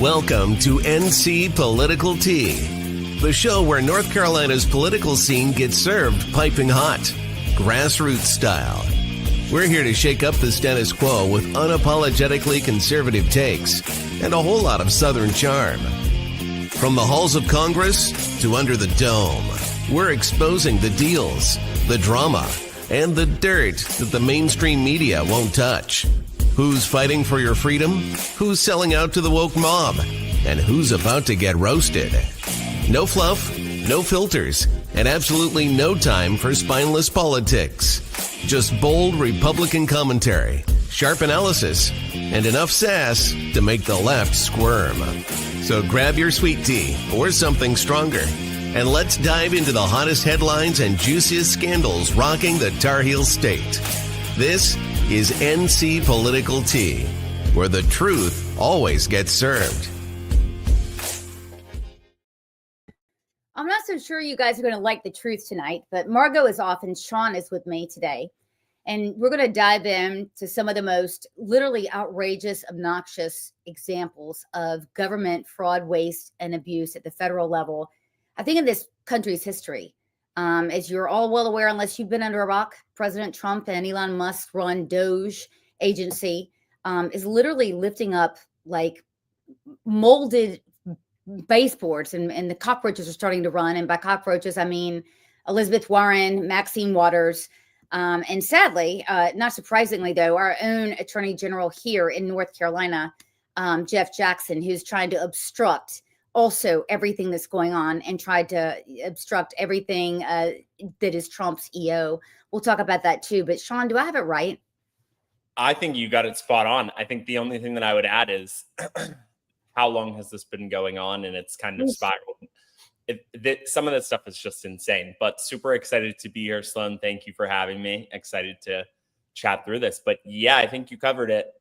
Welcome to NC Political Tea, the show where North Carolina's political scene gets served piping hot, grassroots style. We're here to shake up the status quo with unapologetically conservative takes and a whole lot of Southern charm. From the halls of Congress to under the dome, we're exposing the deals, the drama, and the dirt that the mainstream media won't touch. Who's fighting for your freedom? Who's selling out to the woke mob? And who's about to get roasted? No fluff, no filters, and absolutely no time for spineless politics. Just bold Republican commentary, sharp analysis, and enough sass to make the left squirm. So grab your sweet tea or something stronger, and let's dive into the hottest headlines and juiciest scandals rocking the Tar Heel state. This is NC Political Tea, where the truth always gets served. I'm not so sure you guys are going to like the truth tonight, but Margot is off and Sean is with me today. And we're going to dive into some of the most literally outrageous, obnoxious examples of government fraud, waste, and abuse at the federal level, I think in this country's history. As you're all well aware, unless you've been under a rock, President Trump and Elon Musk run DOGE agency is literally lifting up like molded baseboards and the cockroaches are starting to run. And by cockroaches, I mean Elizabeth Warren, Maxine Waters, and sadly, not surprisingly, though, our own Attorney General here in North Carolina, Jeff Jackson, who's trying to obstruct also everything that's going on and tried to obstruct everything that is Trump's EO. We'll talk about that too. But Sean, do I have it right? I think you got it spot on. I think the only thing that I would add is how long has this been going on? And it's kind of spiraled. Some of that stuff is just insane, but super excited to be here, Sloan. Thank you for having me. Excited to chat through this. But yeah, I think you covered it.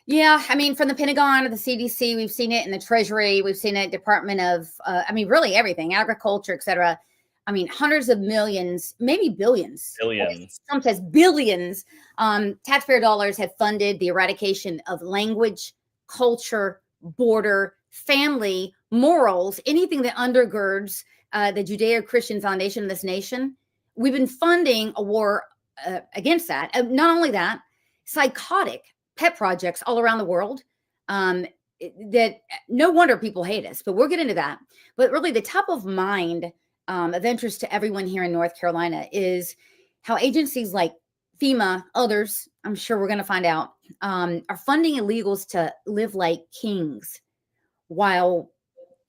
Yeah, I mean, from the Pentagon to the CDC, we've seen it in the Treasury, we've seen it Department of, really everything, agriculture, et cetera. I mean, hundreds of millions, maybe billions. Billions. Trump says billions. Taxpayer dollars have funded the eradication of language, culture, border, family, morals, anything that undergirds the Judeo-Christian foundation of this nation. We've been funding a war against that. Not only that, psychotic pet projects all around the world that no wonder people hate us, but we'll get into that. But really the top of mind of interest to everyone here in North Carolina is how agencies like FEMA, others, I'm sure we're going to find out, are funding illegals to live like kings. While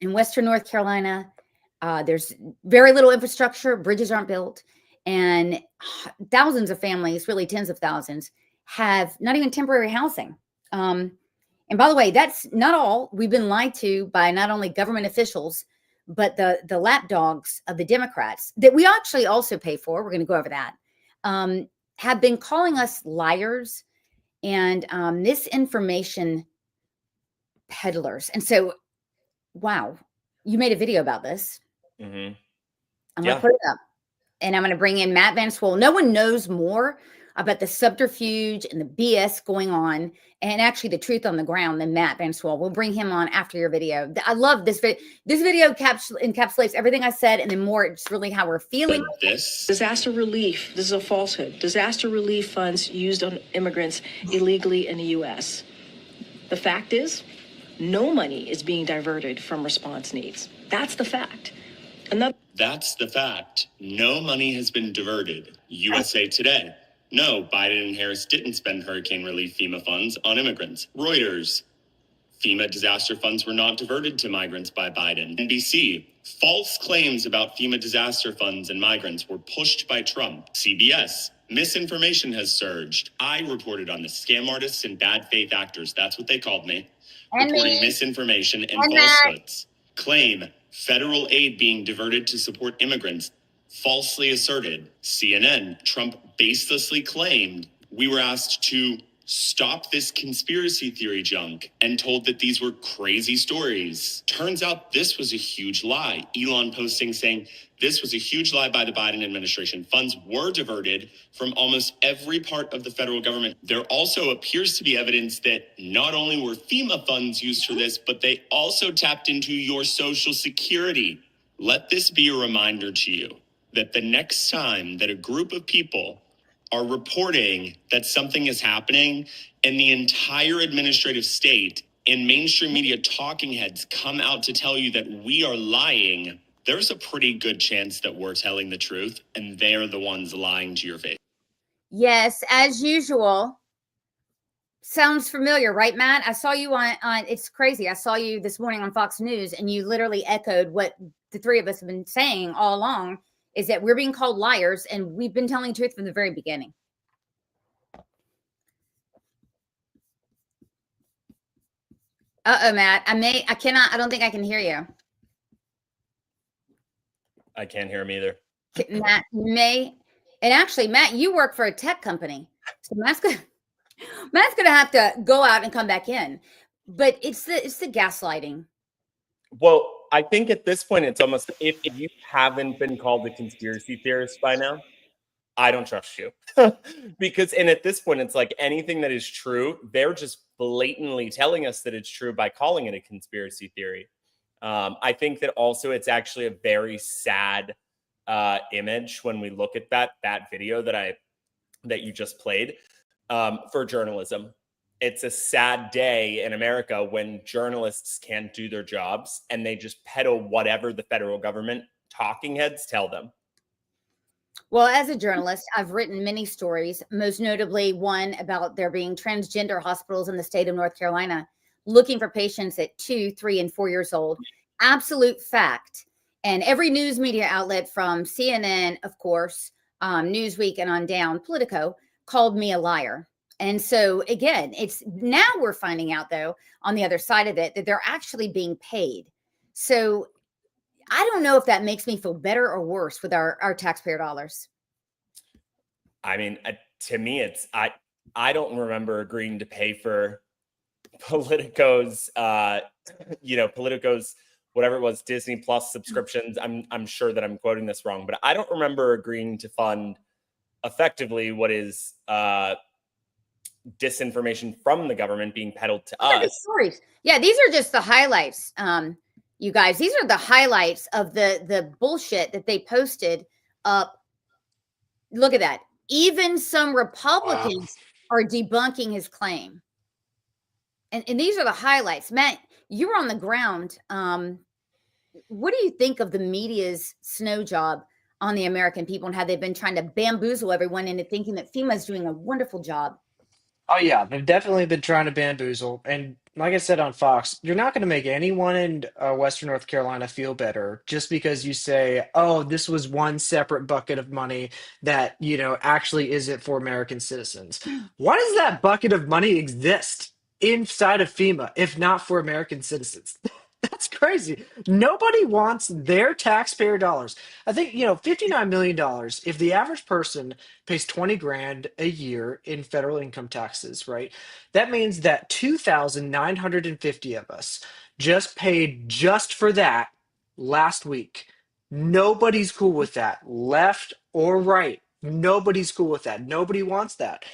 in Western North Carolina, there's very little infrastructure, bridges aren't built, and thousands of families, really tens of thousands, have not even temporary housing. And by the way, that's not all. We've been lied to by not only government officials, but the lapdogs of the Democrats that we actually also pay for. We're going to go over that. Have been calling us liars and misinformation peddlers. And so, wow, you made a video about this. Mm-hmm. I'm going to put it up and I'm going to bring in Matt Van Swol. No one knows more about the subterfuge and the BS going on and actually the truth on the ground than Matt Van Swol. We'll bring him on after your video. I love this video. This video encapsulates everything I said and then more. It's really how we're feeling. This disaster relief, this is a falsehood. Disaster relief funds used on immigrants illegally in the U.S. The fact is, no money is being diverted from response needs. That's the fact. That's the fact. No money has been diverted. USA Today. No, Biden and Harris didn't spend hurricane relief FEMA funds on immigrants. Reuters. FEMA disaster funds were not diverted to migrants by Biden. NBC. False claims about FEMA disaster funds and migrants were pushed by Trump. CBS. Misinformation has surged. I reported on this. Scam artists and bad faith actors. That's what they called me. Reporting misinformation and falsehoods. Claim federal aid being diverted to support immigrants. Falsely asserted. CNN. Trump baselessly claimed we were asked to stopped this conspiracy theory junk and told that these were crazy stories. Turns out this was a huge lie. Elon posting saying this was a huge lie by the Biden administration. Funds were diverted from almost every part of the federal government. There also appears to be evidence that not only were FEMA funds used for this, but they also tapped into your Social Security. Let this be a reminder to you that the next time that a group of people are reporting that something is happening and the entire administrative state and mainstream media talking heads come out to tell you that we are lying, there's a pretty good chance that we're telling the truth and they're the ones lying to your face. Yes, as usual. Sounds familiar, right, Matt? I saw you on it's crazy. I saw you this morning on Fox News and you literally echoed what the three of us have been saying all along, is that we're being called liars and we've been telling the truth from the very beginning. Uh-oh, Matt. I don't think I can hear you. I can't hear him either. Matt, and actually, Matt, you work for a tech company. So Matt's gonna have to go out and come back in. But it's the gaslighting. Well, I think at this point, it's almost, if you haven't been called a conspiracy theorist by now, I don't trust you. And at this point, it's like anything that is true, they're just blatantly telling us that it's true by calling it a conspiracy theory. I think that also it's actually a very sad image when we look at that video that you just played for journalism. It's a sad day in America when journalists can't do their jobs and they just peddle whatever the federal government talking heads tell them. Well, as a journalist, I've written many stories, most notably one about there being transgender hospitals in the state of North Carolina looking for patients at 2, 3, and 4 years old. Absolute fact. And every news media outlet from CNN, of course, Newsweek and on down, Politico, called me a liar. And so again, it's now we're finding out, though, on the other side of it, that they're actually being paid. So I don't know if that makes me feel better or worse with our taxpayer dollars. I mean, to me, it's I don't remember agreeing to pay for Politico's, Politico's whatever it was, Disney Plus subscriptions. I'm sure that I'm quoting this wrong, but I don't remember agreeing to fund effectively what is disinformation from the government being peddled to us. Stories. Yeah, these are just the highlights. You guys, these are the highlights of the bullshit that they posted up. Look at that. Even some Republicans are debunking his claim. And these are the highlights. Matt, you were on the ground. What do you think of the media's snow job on the American people and how they've been trying to bamboozle everyone into thinking that FEMA is doing a wonderful job? Oh yeah, they've definitely been trying to bamboozle. And like I said on Fox, you're not going to make anyone in Western North Carolina feel better just because you say, "Oh, this was one separate bucket of money that, actually isn't for American citizens." Why does that bucket of money exist inside of FEMA if not for American citizens? That's crazy. Nobody wants their taxpayer dollars. I think, $59 million, if the average person pays 20 grand a year in federal income taxes, right? That means that 2,950 of us just paid just for that last week. Nobody's cool with that, left or right. Nobody's cool with that. Nobody wants that.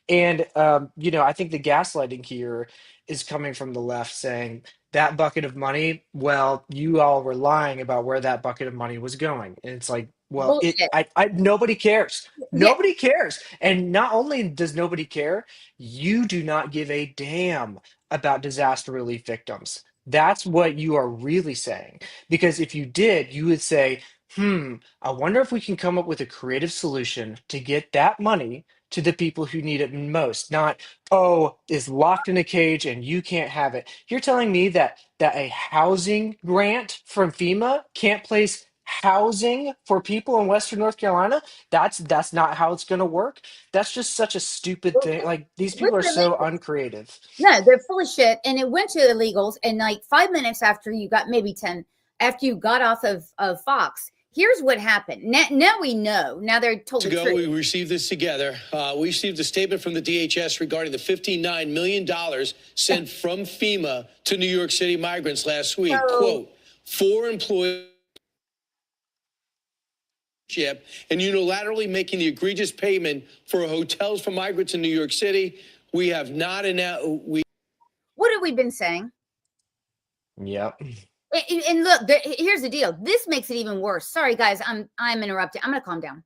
And, I think the gaslighting here is coming from the left saying, that bucket of money, well, you all were lying about where that bucket of money was going. And it's like, well, Bullshit. nobody cares. Yeah. Nobody cares. And not only does nobody care, you do not give a damn about disaster relief victims. That's what you are really saying. Because if you did, you would say, I wonder if we can come up with a creative solution to get that money to the people who need it most, not, oh, is locked in a cage and you can't have it. You're telling me that a housing grant from FEMA can't place housing for people in Western North Carolina? That's not how it's going to work. That's just such a stupid thing. Like, these people are so uncreative. No, they're full of shit. And it went to illegals. And like 5 minutes after you got, maybe 10, after you got off of Fox, here's what happened. Now we know. Now they're totally ago, true. we received this together. We received a statement from the DHS regarding the $59 million sent from FEMA to New York City migrants last week. So, quote, 4 employees and unilaterally making the egregious payment for hotels for migrants in New York City. We have not what have we been saying? Yep. And look, here's the deal. This makes it even worse. Sorry, guys. I'm interrupting. I'm gonna calm down.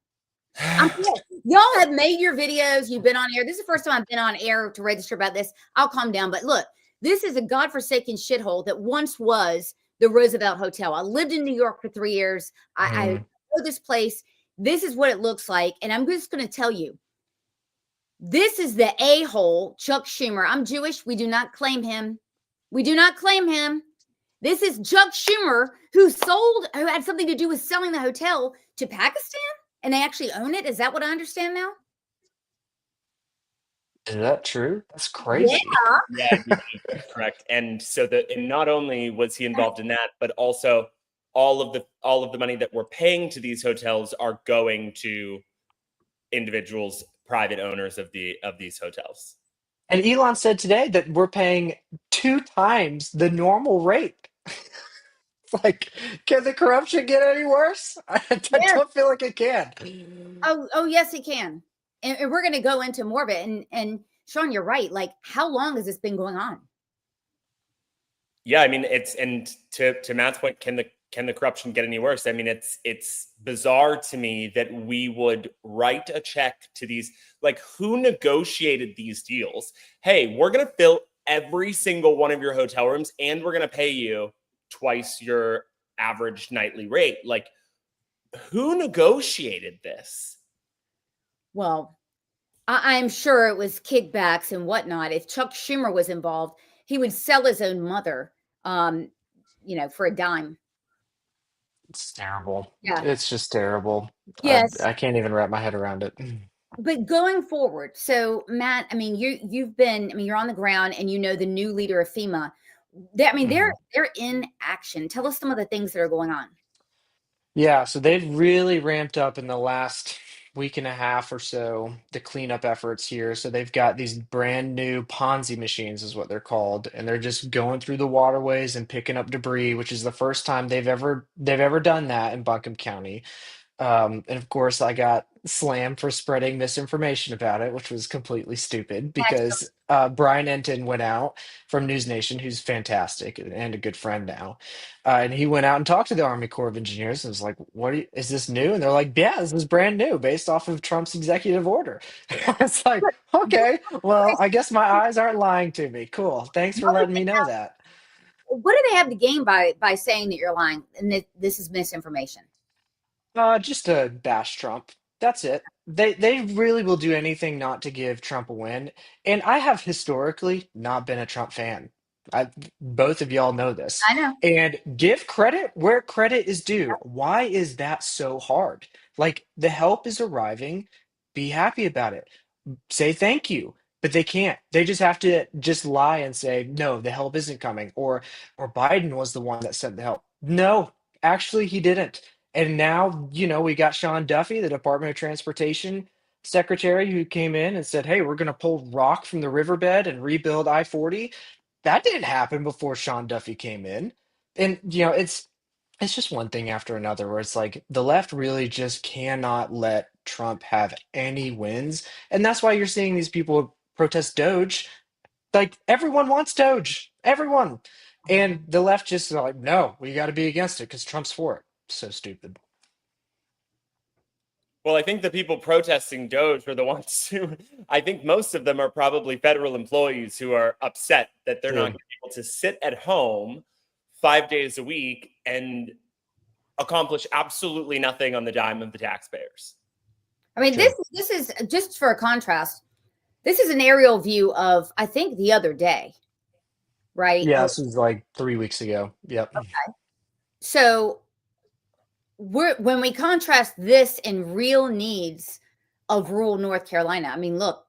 Y'all have made your videos. You've been on air. This is the first time I've been on air to register about this. I'll calm down. But look, this is a godforsaken shithole that once was the Roosevelt Hotel. I lived in New York for 3 years. I know this place. This is what it looks like. And I'm just going to tell you, this is the a-hole, Chuck Schumer. I'm Jewish. We do not claim him. We do not claim him. This is Chuck Schumer who had something to do with selling the hotel to Pakistan, and they actually own it. Is that what I understand now? Is that true? That's crazy. Yeah, that's correct. And so and not only was he involved in that, but also all of the money that we're paying to these hotels are going to individuals, private owners of these hotels. And Elon said today that we're paying 2 times the normal rate. It's like, can the corruption get any worse? I Yes. don't feel like it can. Oh, yes, it can. And we're going to go into more of it. And Sean, you're right. Like, how long has this been going on? Yeah, I mean, and to Matt's point, can the corruption get any worse? I mean, it's bizarre to me that we would write a check to these, like, who negotiated these deals? Hey, we're going to fill every single one of your hotel rooms and we're going to pay you twice your average nightly rate. Like, who negotiated this? Well, I'm sure it was kickbacks and whatnot. If Chuck Schumer was involved, he would sell his own mother, for a dime. It's terrible. Yeah. It's just terrible. Yes. I can't even wrap my head around it. But going forward, so Matt, I mean, you're on the ground and you know the new leader of FEMA. They're in action. Tell us some of the things that are going on. Yeah, so they've really ramped up in the last week and a half or so the cleanup efforts here. So they've got these brand new Ponzi machines, is what they're called, and they're just going through the waterways and picking up debris, which is the first time they've ever done that in Buncombe County. And of course, I got slammed for spreading misinformation about it, which was completely stupid because Brian Enton went out from News Nation, who's fantastic and a good friend now. And he went out and talked to the Army Corps of Engineers and was like, is this new? And they're like, yeah, this is brand new based off of Trump's executive order. It's like, okay, well, I guess my eyes aren't lying to me. Cool. Thanks for letting me know that. What do they have to gain by saying that you're lying and that this is misinformation? Just to bash Trump. That's it. They really will do anything not to give Trump a win. And I have historically not been a Trump fan. Both of y'all know this. I know. And give credit where credit is due. Why is that so hard? Like, the help is arriving. Be happy about it. Say thank you. But they can't. They just have to just lie and say, no, the help isn't coming. Or Biden was the one that sent the help. No, actually he didn't. And now, we got Sean Duffy, the Department of Transportation secretary, who came in and said, hey, we're going to pull rock from the riverbed and rebuild I-40. That didn't happen before Sean Duffy came in. And, it's just one thing after another where it's like the left really just cannot let Trump have any wins. And that's why you're seeing these people protest DOGE. Like, everyone wants DOGE. Everyone. And the left just is like, no, we got to be against it because Trump's for it. So stupid. Well, I think the people protesting DOGE are the ones who, I think most of them are probably federal employees who are upset that they're not able to sit at home 5 days a week and accomplish absolutely nothing on the dime of the taxpayers. I mean, this is just for a contrast. This is an aerial view of, I think, the other day, right? Yeah, this was like 3 weeks ago. Yep. Okay. So when we contrast this in real needs of rural North Carolina, I mean, look,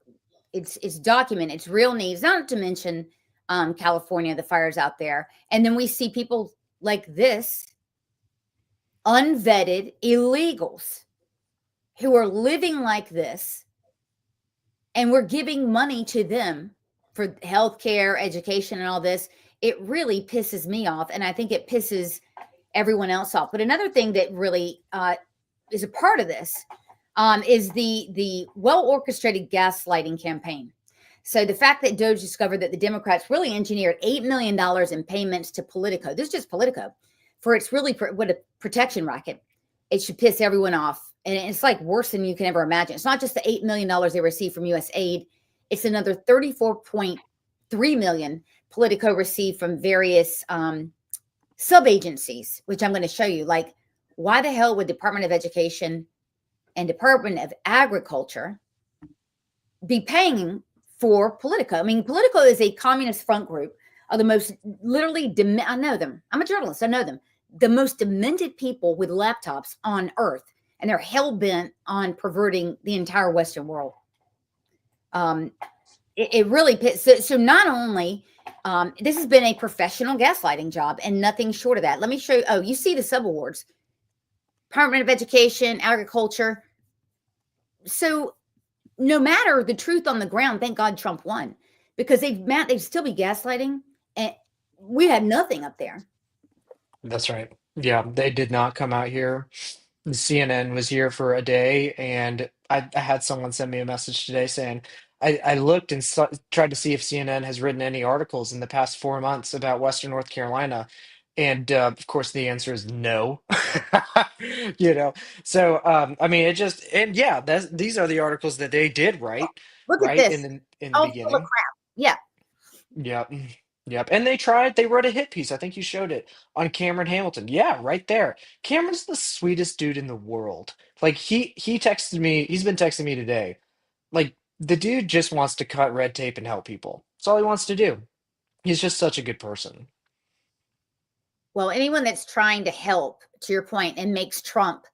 it's documented, it's real needs, not to mention California, the fires out there. And then we see people like this unvetted illegals who are living like this, and we're giving money to them for healthcare, education, and all this. It really pisses me off, and I think it pisses everyone else off. But another thing that really is a part of this is the well-orchestrated gaslighting campaign. So the fact that DOGE discovered that the Democrats really engineered $8 million in payments to Politico, this is just Politico, for its really what a protection racket, it should piss everyone off. And it's like worse than you can ever imagine. It's not just the $8 million they received from US aid. It's another $34.3 million Politico received from various sub-agencies, which I'm going to show you. Like, why the hell would Department of Education and Department of Agriculture be paying for Politico? I mean, Politico is a communist front group of the most literally, I know them. I'm a journalist. I know them. The most demented people with laptops on earth. And they're hell-bent on perverting the entire Western world. It really, so not only, this has been a professional gaslighting job and nothing short of that. Let me show you. Oh, you see the subawards. Department of Education, Agriculture. So no matter the truth on the ground, thank God Trump won, because they'd still be gaslighting, and we had nothing up there. That's right. Yeah, they did not come out here. CNN was here for a day, and I had someone send me a message today saying, I looked and tried to see if CNN has written any articles in the past 4 months about Western North Carolina. And of course, the answer is no. You know, so I mean, it just, and yeah, these are the articles that they did write, Look at right this. in the All full of beginning. crap. Yeah. Yep. Yep. And they wrote a hit piece. I think you showed it on Cameron Hamilton. Yeah, right there. Cameron's the sweetest dude in the world. Like he texted me, he's been texting me today. Like the dude just wants to cut red tape and help people. That's all he wants to do. He's just such a good person. Well, anyone that's trying to help, to your point, and makes Trump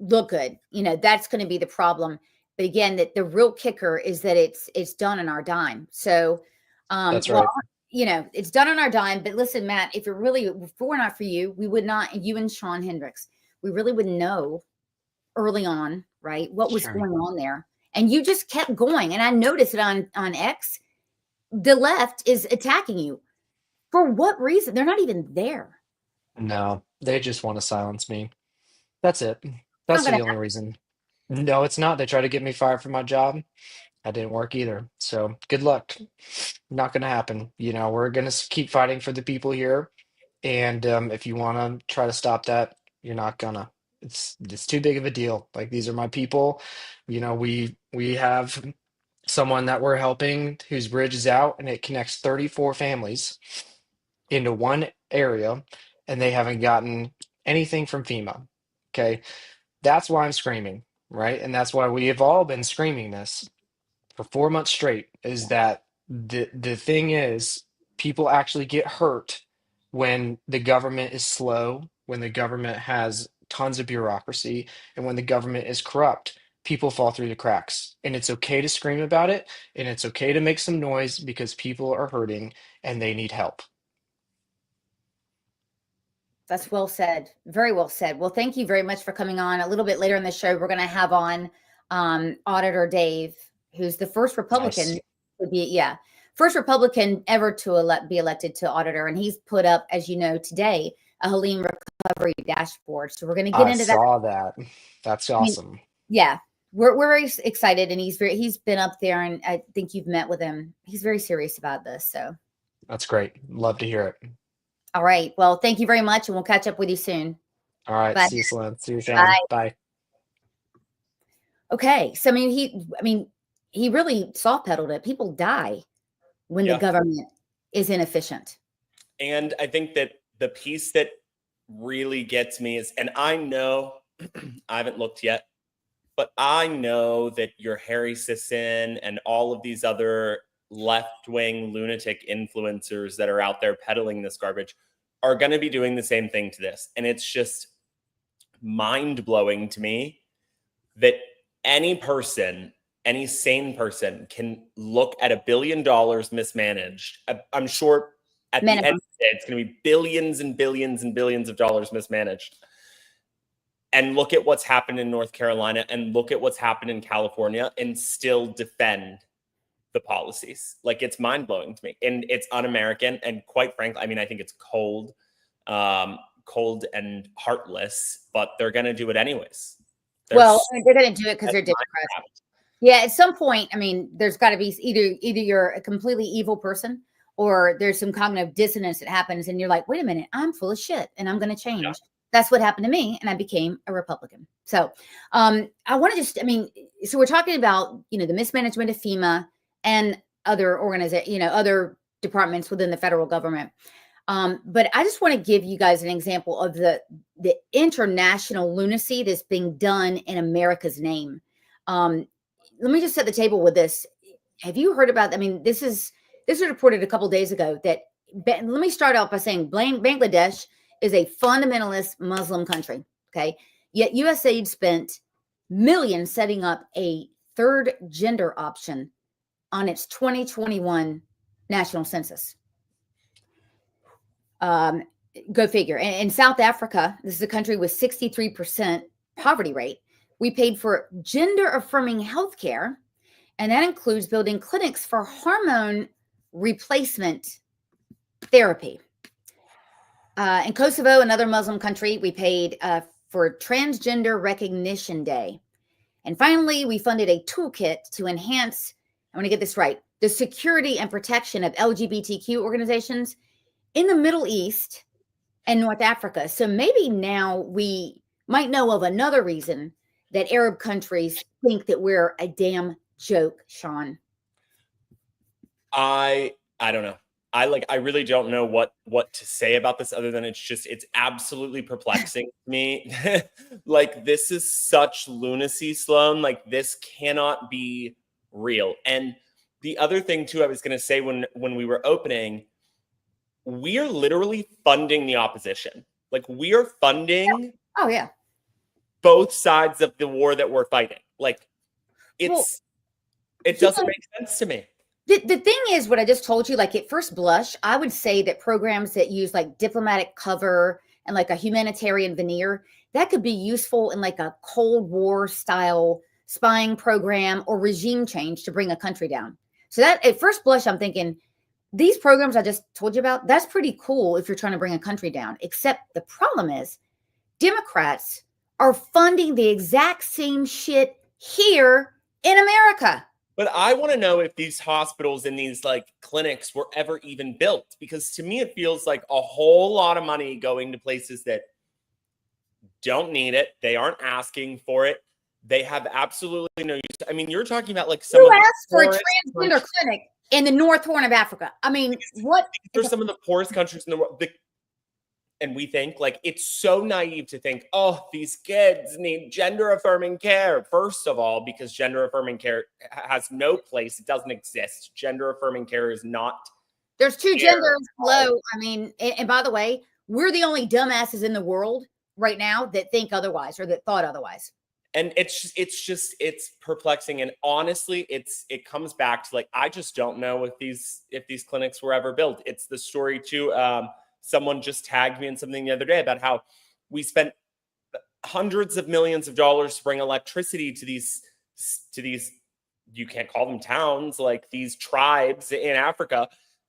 look good, that's going to be the problem. But again, that the real kicker is that it's done on our dime. So, That's right. it's done on our dime. But listen, Matt, if it were not for you, we would not, you and Sean Hendricks, we really wouldn't know early on, right, what was Sure. going on there. And you just kept going. And I noticed it on X, the left is attacking you. For what reason? They're not even there. No, they just want to silence me. That's it. Not That's gonna the only reason. No, it's not. They tried to get me fired from my job. That didn't work either. So good luck. Not going to happen. We're going to keep fighting for the people here. And if you want to try to stop that, you're not gonna. It's too big of a deal. Like these are my people. We have someone that we're helping whose bridge is out, and it connects 34 families into one area, and they haven't gotten anything from FEMA. Okay, that's why I'm screaming, right? And that's why we have all been screaming this for 4 months straight, is that the thing is, people actually get hurt when the government is slow, when the government has tons of bureaucracy, and when the government is corrupt. People fall through the cracks, and it's okay to scream about it, and it's okay to make some noise because people are hurting and they need help. That's well said. Very well said. Well, thank you very much for coming on. A little bit later in the show, we're going to have on Auditor Dave, who's the first Republican Nice. to be, first Republican ever to be elected to auditor. And he's put up, as you know, today, a Helene recovery dashboard. So we're going to get I into that. saw that. That's awesome. Yeah, we're very excited, and he's been up there, and I think you've met with him. He's very serious about this. So, That's great. Love to hear it. all right. Well, thank you very much, and we'll catch up with you soon. All right. Bye. See you, Sloan. See you, Sean. Bye. Bye. Okay. So, he really soft pedaled it. People die when the government is inefficient. And I think that the piece that really gets me is, and I know I haven't looked yet, but I know that your Harry Sisson and all of these other left-wing lunatic influencers that are out there peddling this garbage are going to be doing the same thing to this. And it's just mind-blowing to me that any sane person can look at $1 billion mismanaged. I'm sure at the end of the day, it's going to be billions and billions and billions of dollars mismanaged. and look at what's happened in North Carolina and look at what's happened in California and still defend the policies. Like, it's mind-blowing to me, and it's un-American. And quite frankly, I mean, I think it's cold and heartless, but they're going to do it anyways. Well, they're going to do it because they're Democrats. Yeah, at some point, I mean, there's got to be either you're a completely evil person, or there's some cognitive dissonance that happens, and you're like, wait a minute, I'm full of shit, and I'm going to change. Yeah. That's what happened to me, and I became a Republican. So I want to just, I mean, so we're talking about, the mismanagement of FEMA and other other departments within the federal government. But I just want to give you guys an example of the international lunacy that's being done in America's name. Let me just set the table with this. Have you heard about, I mean, this was reported a couple of days ago that, let me start out by saying Bangladesh is a fundamentalist Muslim country. Okay. Yet USAID spent millions setting up a third gender option on its 2021 national census. Go figure. In South Africa, this is a country with 63% poverty rate. We paid for gender affirming healthcare, and that includes building clinics for hormone replacement therapy. In Kosovo, another Muslim country, we paid for Transgender Recognition Day. And finally, we funded a toolkit to enhance, I want to get this right, the security and protection of LGBTQ organizations in the Middle East and North Africa. So maybe now we might know of another reason that Arab countries think that we're a damn joke, Sean. I don't know. I really don't know what to say about this other than it's absolutely perplexing to me. Like, this is such lunacy, Sloan. Like, this cannot be real. And the other thing too, I was going to say when we were opening, we are literally funding the opposition. Like, we are funding both sides of the war that we're fighting. Like, it doesn't make sense to me. The thing is, what I just told you, like, at first blush, I would say that programs that use like diplomatic cover and like a humanitarian veneer, that could be useful in like a Cold War style spying program or regime change to bring a country down. So that at first blush, I'm thinking, these programs I just told you about, that's pretty cool if you're trying to bring a country down. Except the problem is Democrats are funding the exact same shit here in America. But I want to know if these hospitals and these like clinics were ever even built, because to me, it feels like a whole lot of money going to places that don't need it. They aren't asking for it. They have absolutely no use. I mean, you're talking about like who asked for a transgender clinic in the North Horn of Africa? I mean, what? They're some of the poorest countries in the world. And we think, like, it's so naive to think, oh, these kids need gender affirming care. First of all, because gender affirming care has no place. It doesn't exist. Gender affirming care is not. There's two genders. Hello. I mean, and by the way, we're the only dumbasses in the world right now that think otherwise or that thought otherwise. And it's perplexing. And honestly, it comes back to, like, I just don't know if these clinics were ever built. It's the story too. Someone just tagged me in something the other day about how we spent hundreds of millions of dollars to bring electricity to these, you can't call them towns, like these tribes in Africa.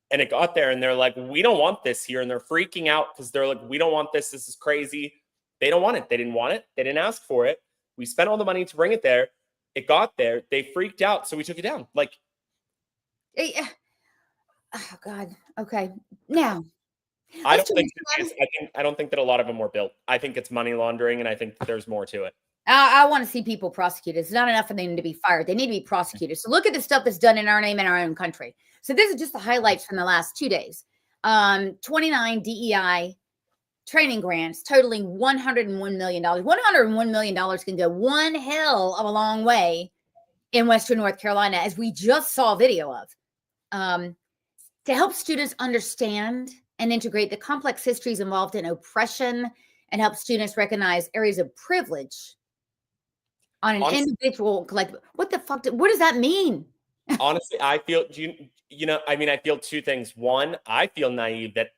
And it got there and they're like, we don't want this here. And they're freaking out because they're like, we don't want this. This is crazy. They don't want it. They didn't want it. They didn't ask for it. We spent all the money to bring it there. It got there. They freaked out. So we took it down. Like, oh God. Okay. Now, I don't think that a lot of them were built. I think it's money laundering, and I think there's more to it. I want to see people prosecuted. It's not enough for them to be fired. They need to be prosecuted. So look at the stuff that's done in our name in our own country. So this is just the highlights from the last 2 days. 29 DEI training grants totaling $101 million. $101 million can go one hell of a long way in Western North Carolina, as we just saw a video of, to help students understand and integrate the complex histories involved in oppression and help students recognize areas of privilege on an individual collective. What the fuck? What does that mean? Honestly, I feel, I feel two things. One, I feel naive that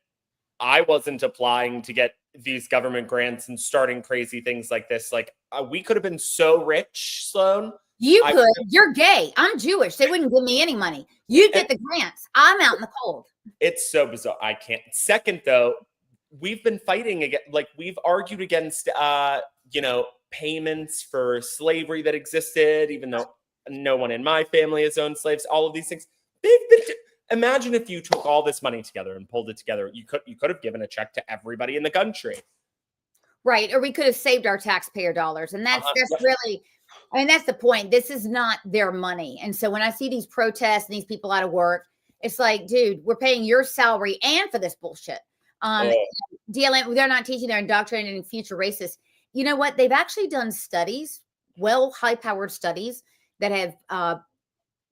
I wasn't applying to get these government grants and starting crazy things like this. Like we could have been so rich, Sloan. You're gay. I'm Jewish. They wouldn't give me any money. You get the grants. I'm out in the cold. It's so bizarre. I can't. Second, though, we've been fighting again. Like we've argued against, payments for slavery that existed, even though no one in my family has owned slaves. All of these things. Imagine if you took all this money together and pulled it together. You could have given a check to everybody in the country. Right. Or we could have saved our taxpayer dollars. And that's really, I mean, that's the point. This is not their money. And so when I see these protests and these people out of work, it's like, dude, we're paying your salary and for this bullshit. DLM, they're not teaching, they're indoctrinating future racists. You know what? They've actually done studies, high-powered studies that have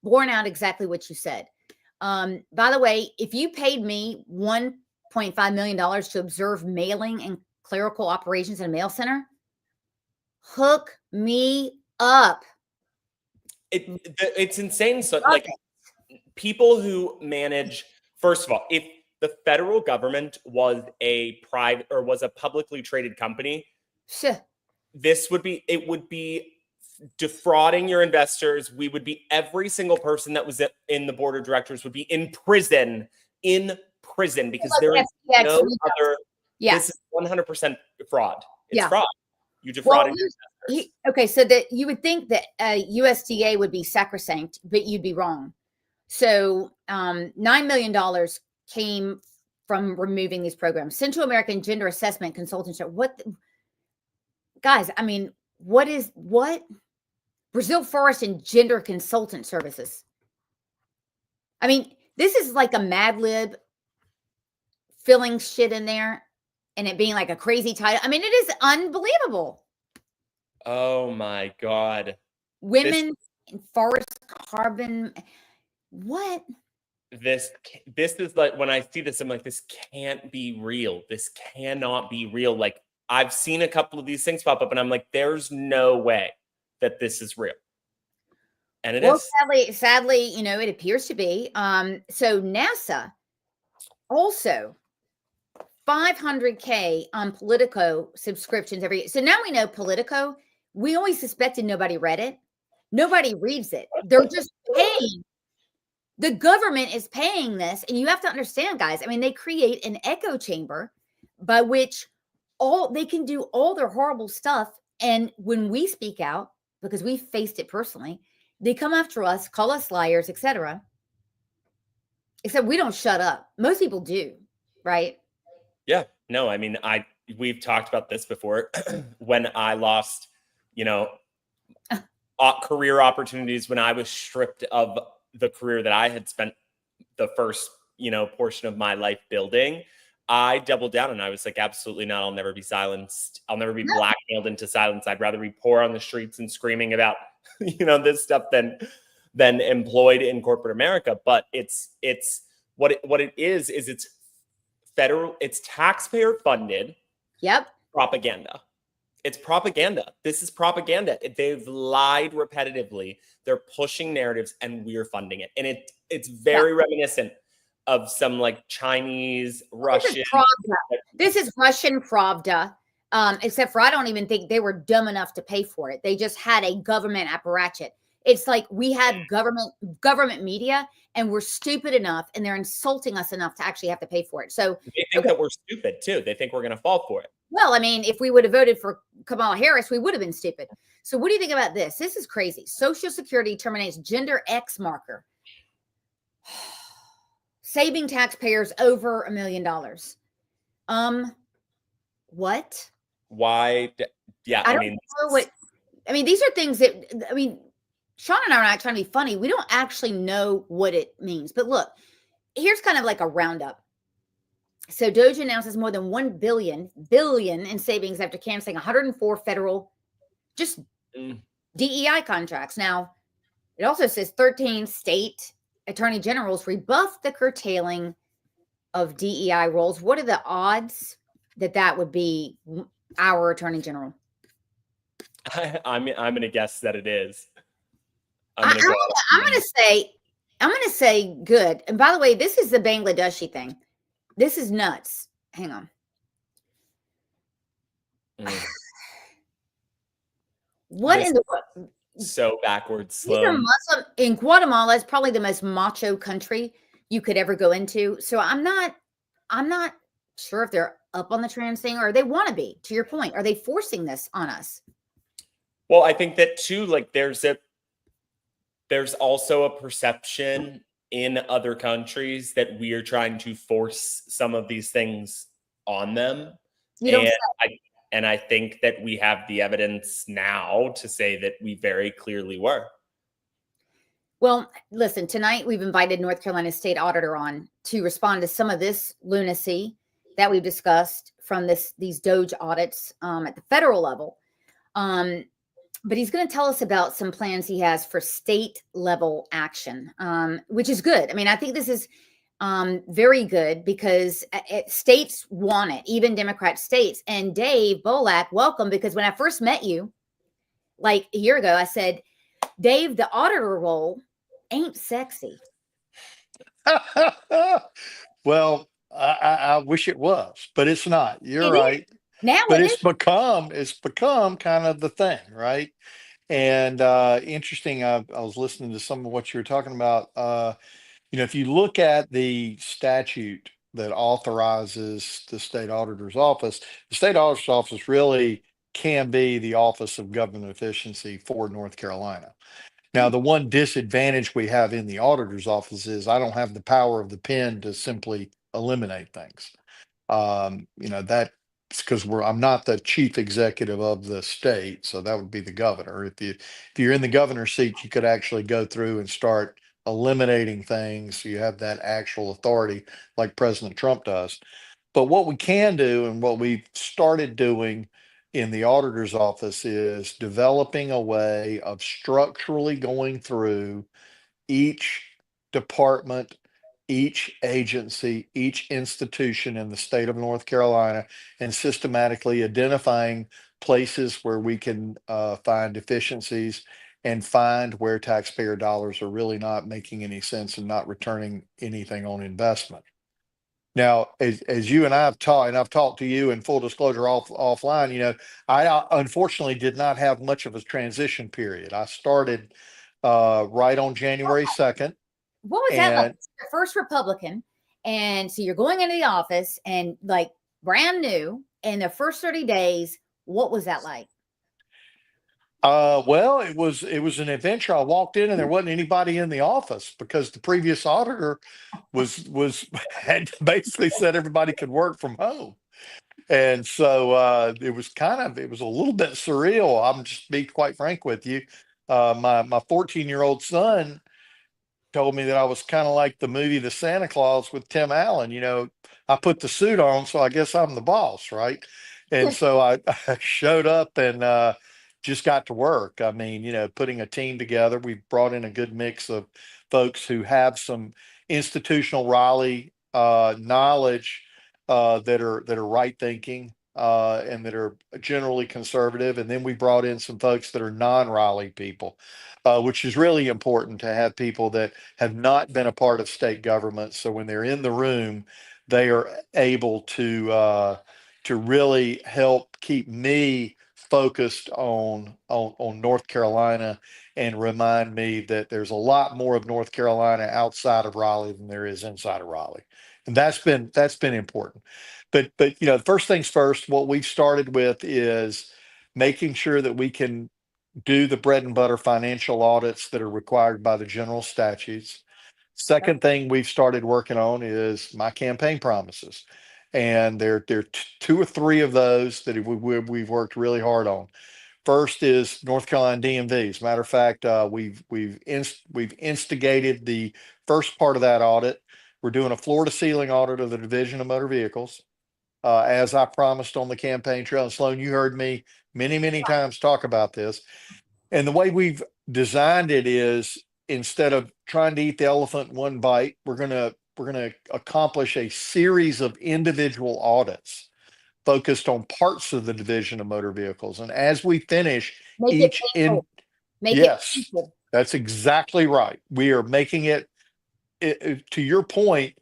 borne out exactly what you said. By the way, if you paid me $1.5 million to observe mailing and clerical operations in a mail center, hook me up. It's insane. So, like, people who manage, first of all, if the federal government was a private or was a publicly traded company, it would be defrauding your investors. We would be, every single person that was in the board of directors would be in prison because there is no other. Yeah. This is 100% fraud. It's fraud. You defrauding your investors. Okay, so that you would think that USDA would be sacrosanct, but you'd be wrong. So $9 million came from removing these programs. Central American Gender Assessment Consultants. Guys, I mean, what? Brazil Forest and Gender Consultant Services. I mean, this is like a Mad Lib filling shit in there and it being like a crazy title. I mean, it is unbelievable. Oh my God. Women in forest carbon. What? This is like, when I see this, I'm like, this can't be real. This cannot be real. Like, I've seen a couple of these things pop up and I'm like, there's no way that this is real. And it is. Sadly, it appears to be. So NASA also $500K on Politico subscriptions every year. So now we know Politico. We always suspected nobody read it. Nobody reads it. They're just paying. The government is paying this. And you have to understand, guys, I mean, they create an echo chamber by which they can do all their horrible stuff. And when we speak out, because we faced it personally, they come after us, call us liars, etc. Except we don't shut up. Most people do, right? Yeah. No, I mean, we've talked about this before. When I lost, career opportunities, when I was stripped of the career that I had spent the first, portion of my life building, I doubled down and I was like, absolutely not. I'll never be silenced. I'll never be blackmailed into silence. I'd rather be poor on the streets and screaming about, this stuff than employed in corporate America. But it's what it is it's federal, it's taxpayer funded. Yep. Propaganda. It's propaganda. This is propaganda. They've lied repetitively. They're pushing narratives and we're funding it. And it's very reminiscent of some like Chinese, Russian. This is Russian Pravda, except for I don't even think they were dumb enough to pay for it. They just had a government apparatchik. It's like we have government media and we're stupid enough and they're insulting us enough to actually have to pay for it. So they think that we're stupid too. They think we're going to fall for it. Well, I mean, if we would have voted for Kamala Harris, we would have been stupid. So what do you think about this? This is crazy. Social Security terminates gender X marker, saving taxpayers over $1 million. What? Why? Yeah, I don't know what. I mean, these are things that, Sean and I are not trying to be funny. We don't actually know what it means. But look, here's kind of like a roundup. So DOGE announces more than $1 billion in savings after canceling 104 federal DEI contracts. Now, it also says 13 state attorney generals rebuffed the curtailing of DEI roles. What are the odds that would be our attorney general? I'm going to guess that it is. I'm going to say good. And by the way, this is the Bangladeshi thing. This is nuts. Hang on. Mm. What This in the so backwards, these are Sloan. Muslim in Guatemala is probably the most macho country you could ever go into. So I'm not sure if they're up on the trans thing or they want to be. To your point, are they forcing this on us? Well, I think that too, like there's also a perception in other countries that we are trying to force some of these things on them. You don't And say. I think that we have the evidence now to say that we very clearly were. Well, listen, tonight we've invited North Carolina State Auditor on to respond to some of this lunacy that we've discussed from these DOGE audits at the federal level. But he's going to tell us about some plans he has for state level action, which is good. I mean, I think this is very good because states want it, even Democrat states. And Dave Bolak, welcome, because when I first met you, like a year ago, I said, Dave, the auditor role ain't sexy. Well, I wish it was, but it's not. You're It is. right. Now But it is. it's become kind of the thing, right? And interesting, I was listening to some of what you were talking about. If you look at the statute that authorizes the state auditor's office, the state auditor's office really can be the Office of Government Efficiency for North Carolina. Now, the one disadvantage we have in the auditor's office is I don't have the power of the pen to simply eliminate things. That's because I'm not the chief executive of the state, so that would be the governor. If you're in the governor's seat, you could actually go through and start eliminating things. So you have that actual authority like President Trump does. But what we can do and what we've started doing in the auditor's office is developing a way of structurally going through each department, each agency, each institution in the state of North Carolina, and systematically identifying places where we can find efficiencies and find where taxpayer dollars are really not making any sense and not returning anything on investment. Now, as you and I have talked, and I've talked to you in full disclosure offline, I unfortunately did not have much of a transition period. I started right on January 2nd. What was that like? And Your first Republican. And so you're going into the office and like brand new in the first 30 days. What was that like? well, it was an adventure. I walked in and there wasn't anybody in the office because the previous auditor was had basically said everybody could work from home. And so it was a little bit surreal. I'm just be quite frank with you. My 14-year-old son told me that I was kind of like the movie The Santa Claus with Tim Allen. I put the suit on, so I guess I'm the boss, right? And so I showed up and just got to work. I mean, putting a team together. We brought in a good mix of folks who have some institutional Raleigh knowledge, that are right thinking, and that are generally conservative. And then we brought in some folks that are non-Raleigh people, which is really important to have people that have not been a part of state government. So when they're in the room, they are able to really help keep me focused on North Carolina and remind me that there's a lot more of North Carolina outside of Raleigh than there is inside of Raleigh. And that's been important. But first things first, what we've started with is making sure that we can do the bread and butter financial audits that are required by the general statutes. Second thing we've started working on is my campaign promises. And there are two or three of those that we've worked really hard on. First is North Carolina DMV. As a matter of fact, we've instigated the first part of that audit. We're doing a floor to ceiling audit of the Division of Motor Vehicles, as I promised on the campaign trail. And Sloan, you heard me many, many times talk about this. And the way we've designed it is instead of trying to eat the elephant in one bite, we're gonna accomplish a series of individual audits focused on parts of the Division of Motor Vehicles. And as we finish Make it each in painful. Make it yes, painful. that's exactly right. We are making to your point,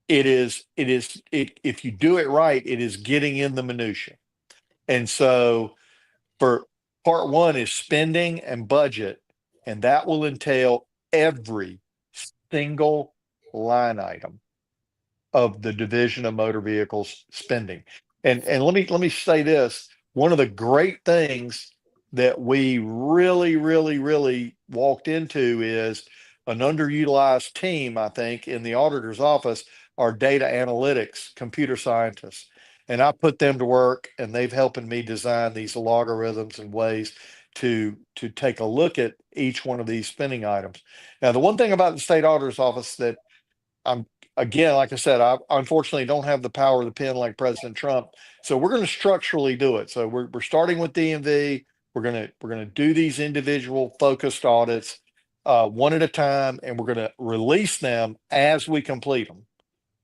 if you do it right, it is getting in the minutia. And so for part one is spending and budget, and that will entail every single line item of the Division of Motor Vehicles spending. And let me say this, one of the great things that we really walked into is an underutilized team, I think, in the auditor's office are data analytics, computer scientists. And I put them to work and they've helping me design these logarithms and ways to take a look at each one of these spending items. Now, the one thing about the state auditor's office that I'm again, like I said, I unfortunately don't have the power of the pen like President Trump. So we're going to structurally do it. So we're starting with DMV. We're gonna do these individual focused audits one at a time, and we're going to release them as we complete them,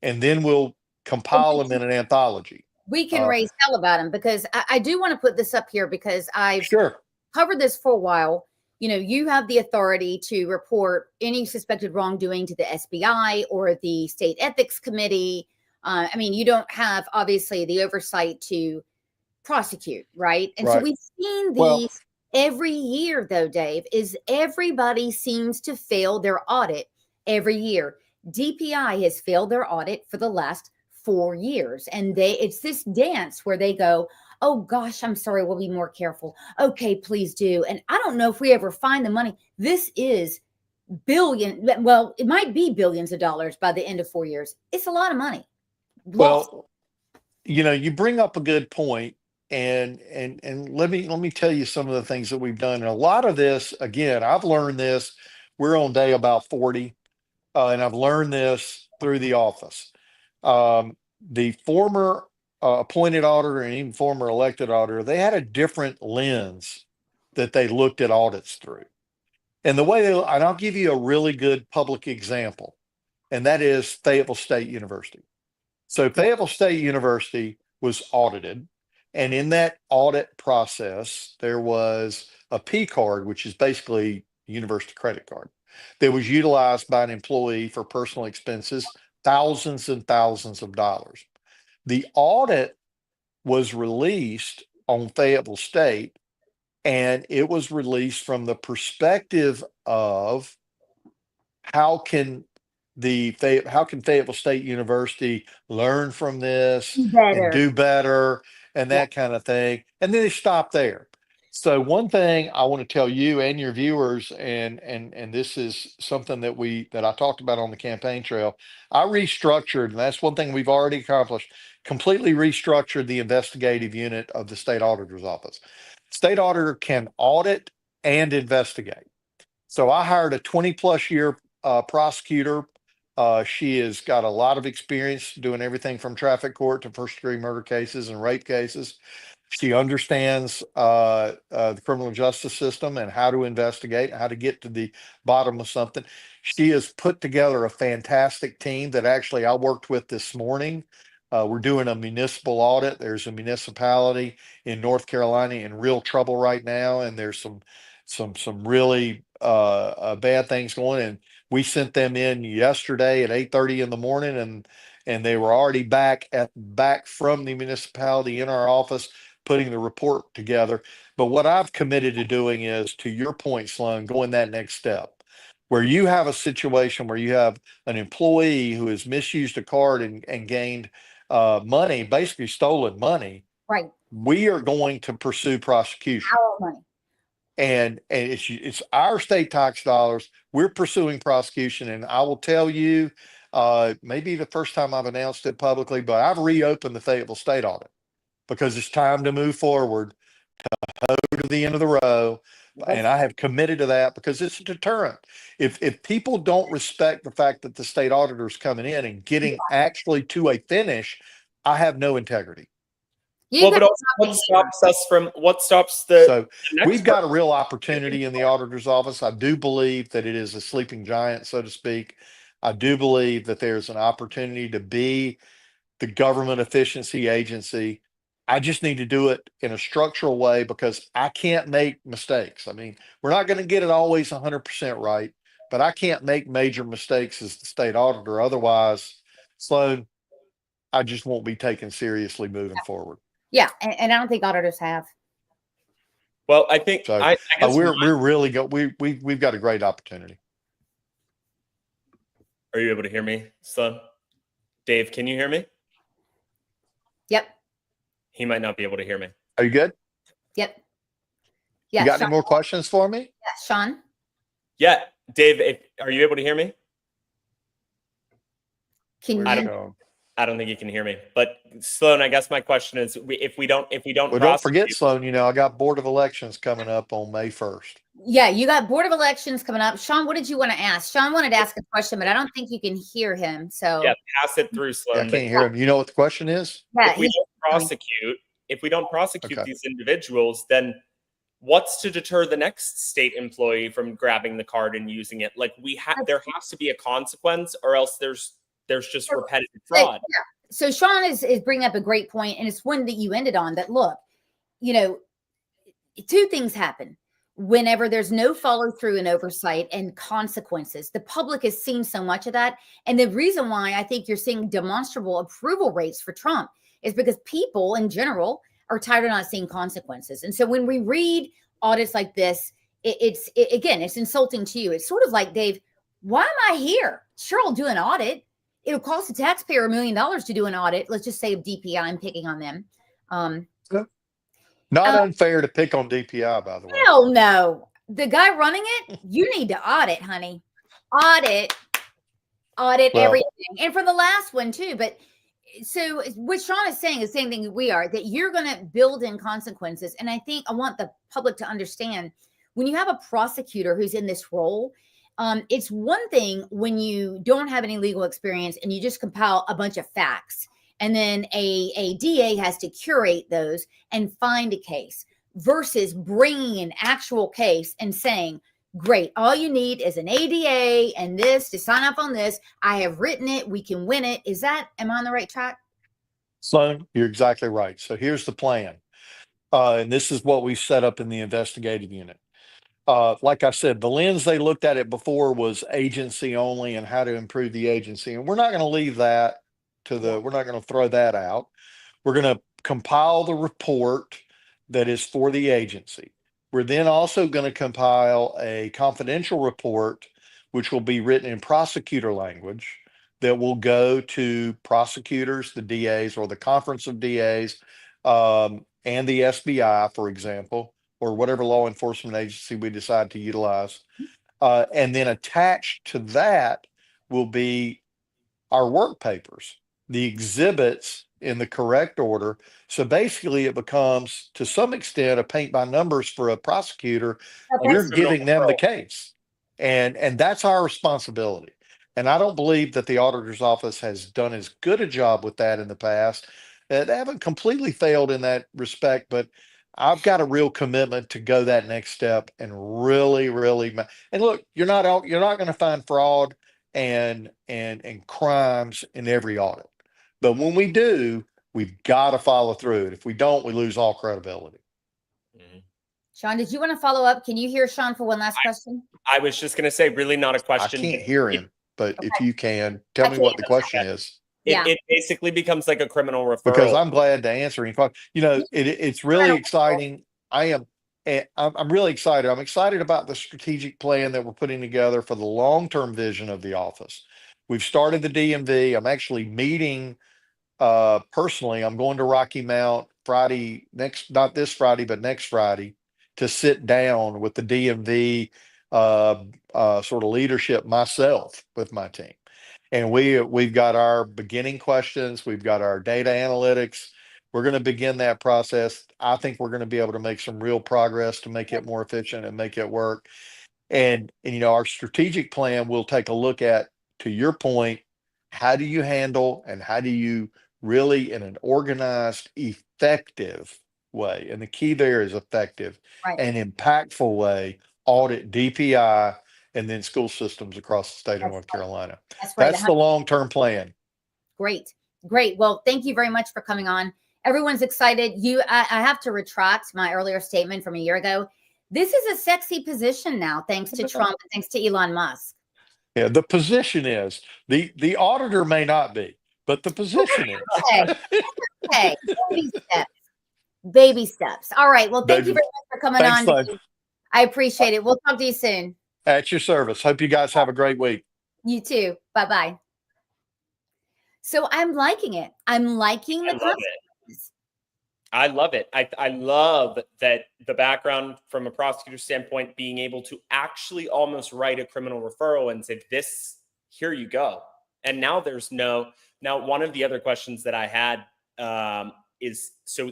and then we'll compile them in an anthology. We can Uh, raise hell about them because I do want to put this up here because I've sure. covered this for a while. You know, you have the authority to report any suspected wrongdoing to the SBI or the state ethics committee. I mean, you don't have obviously the oversight to prosecute, right? And so Right. we've seen Well, these every year, though, Dave, is everybody seems to fail their audit every year. DPI has failed their audit for the last 4 years. And it's this dance where they go, oh gosh, I'm sorry, we'll be more careful. Okay, please do. And I don't know if we ever find the money. This is well, it might be billions of dollars by the end of 4 years. It's a lot of money lost. well, you bring up a good point, and let me tell you some of the things that we've done. And a lot of this, again, I've learned this. We're on day about 40, and I've learned this through the office. The former appointed auditor and even former elected auditor, they had a different lens that they looked at audits through. And and I'll give you a really good public example, and that is Fayetteville State University. So Fayetteville State University was audited, and in that audit process, there was a P card, which is basically a university credit card, that was utilized by an employee for personal expenses, thousands and thousands of dollars. The audit was released on Fayetteville State, and it was released from the perspective of how can how can Fayetteville State University learn from this and Better. do better and Yeah. that kind of thing? And then they stop there. So one thing I want to tell you and your viewers, and this is something that I talked about on the campaign trail. I restructured, and that's one thing we've already accomplished, completely restructured the investigative unit of the state auditor's office. State auditor can audit and investigate. So I hired a 20+ year prosecutor. She has got a lot of experience doing everything from traffic court to first degree murder cases and rape cases. She understands the criminal justice system and how to investigate, how to get to the bottom of something. She has put together a fantastic team that actually I worked with this morning. We're doing a municipal audit. There's a municipality in North Carolina in real trouble right now, and there's some really bad things going. And we sent them in yesterday at 8:30 in the morning, and they were already back from the municipality in our office putting the report together. But what I've committed to doing is, to your point, Sloan, going that next step, where you have a situation where you have an employee who has misused a card and gained money, basically stolen money. Right. We are going to pursue prosecution. Our money. And it's our state tax dollars. We're pursuing prosecution, and I will tell you, maybe the first time I've announced it publicly, but I've reopened the Fayetteville State audit because it's time to move forward, go to the end of the row. And I have committed to that because it's a deterrent. If people don't respect the fact that the state auditor is coming in and getting actually to a finish, I have no integrity. You But guys also, what stops the So next we've got a real opportunity in the auditor's office. I do believe that it is a sleeping giant, so to speak. I do believe that there's an opportunity to be the government efficiency agency. I just need to do it in a structural way because I can't make mistakes. I mean, we're not going to get it always 100% right, but I can't make major mistakes as the state auditor. Otherwise, Sloan, I just won't be taken seriously moving forward. Yeah, and I don't think auditors have. Well, I think So I guess we're really we've got a great opportunity. Are you able to hear me, Sloan? Dave, can you hear me? Yep. He might not be able to hear me. Are you good? Yep. You Yeah. got Sean, any more questions for me? yeah, Sean. Yeah, Dave, are you able to hear me? Can Where's you? Sean? I don't think you can hear me. But Sloan, I guess my question is, if we don't Well, don't forget, Sloan, I got Board of Elections coming up on May 1st. Yeah, you got Board of Elections coming up. Sean, what did you want to ask? Sean wanted to ask a question, but I don't think you can hear him. So Yeah, pass it through, Sloan. Yeah, I can't hear him. You know what the question is? yeah, If we don't prosecute Okay. these individuals, then what's to deter the next state employee from grabbing the card and using it? Like there has to be a consequence, or else there's just repetitive fraud. Yeah. So Sean is bringing up a great point, and it's one that you ended on. That look, two things happen whenever there's no follow through and oversight and consequences. The public has seen so much of that, and the reason why I think you're seeing demonstrable approval rates for Trump is because people in general are tired of not seeing consequences. And so when we read audits like this, it's insulting to you. It's sort of like, Dave, why am I here? Sure, I'll do an audit. It'll cost the taxpayer $1 million to do an audit. Let's just say of DPI. I'm picking on them. Not unfair to pick on DPI, by the way. Hell no. The guy running it, you need to audit, honey. Audit everything. And for the last one too. But so what Sean is saying is the same thing we are, that you're going to build in consequences. And I think I want the public to understand, when you have a prosecutor who's in this role, it's one thing when you don't have any legal experience and you just compile a bunch of facts, and then a DA has to curate those and find a case, versus bringing an actual case and saying, great, all you need is an ADA and this to sign up on this. I have written it. We can win it. Am I on the right track? Sloan, you're exactly right. So here's the plan. And this is what we set up in the investigative unit. Like I said, the lens they looked at it before was agency only and how to improve the agency. And we're not going to leave that we're not going to throw that out. We're going to compile the report that is for the agency. We're then also going to compile a confidential report, which will be written in prosecutor language, that will go to prosecutors, the DAs, or the Conference of DAs, and the SBI, for example, or whatever law enforcement agency we decide to utilize. And then attached to that will be our work papers, the exhibits in the correct order. So basically it becomes, to some extent, a paint by numbers for a prosecutor. You're giving them the case. And that's our responsibility. And I don't believe that the auditor's office has done as good a job with that in the past. They haven't completely failed in that respect, but I've got a real commitment to go that next step and really, and look, you're not going to find fraud and crimes in every audit. But when we do, we've got to follow through. And if we don't, we lose all credibility. Sean, did you want to follow up? Can you hear Sean for one last question? I was just going to say, really not a question. I can't hear him, but if you can, tell me what the question is. It basically becomes like a criminal referral. Because I'm glad to answer any question. It's really exciting. I'm really excited. I'm excited about the strategic plan that we're putting together for the long-term vision of the office. We've started the DMV. I'm actually meeting personally. I'm going to Rocky Mount Friday, not this Friday, but next Friday, to sit down with the DMV sort of leadership myself with my team. And we've got our beginning questions. We've got our data analytics. We're going to begin that process. I think we're going to be able to make some real progress to make it more efficient and make it work. And our strategic plan will take a look at, to your point, how do you handle and how do you really, in an organized, effective way, and the key there is effective and impactful way, audit DPI and then school systems across the state of North Carolina. That's the long-term plan. Great. Well, thank you very much for coming on. Everyone's excited. I have to retract my earlier statement from a year ago. This is a sexy position now, thanks to Trump and thanks to Elon Musk. Yeah, the position is. The auditor may not be, but the position is. Okay. Baby steps. Baby steps. All right. Well, thank you Baby. very much for coming Thanks, on. Lynn. I appreciate it. We'll talk to you soon. At your service. Hope you guys have a great week. You too. Bye-bye. So I'm liking it. I'm liking the consequences. I love it. I love that the background from a prosecutor standpoint, being able to actually almost write a criminal referral and say, this, here you go. And now now one of the other questions that I had is, so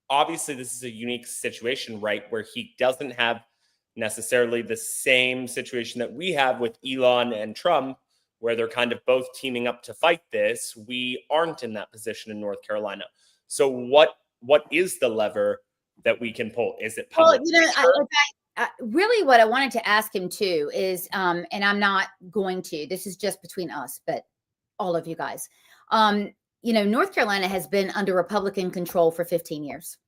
obviously this is a unique situation, right? Where he doesn't have necessarily the same situation that we have with Elon and Trump, where they're kind of both teaming up to fight this. We aren't in that position in North Carolina. So what is the lever that we can pull? Is it public? Well, really what I wanted to ask him too is, and I'm not going to, this is just between us, but all of you guys, North Carolina has been under Republican control for 15 years,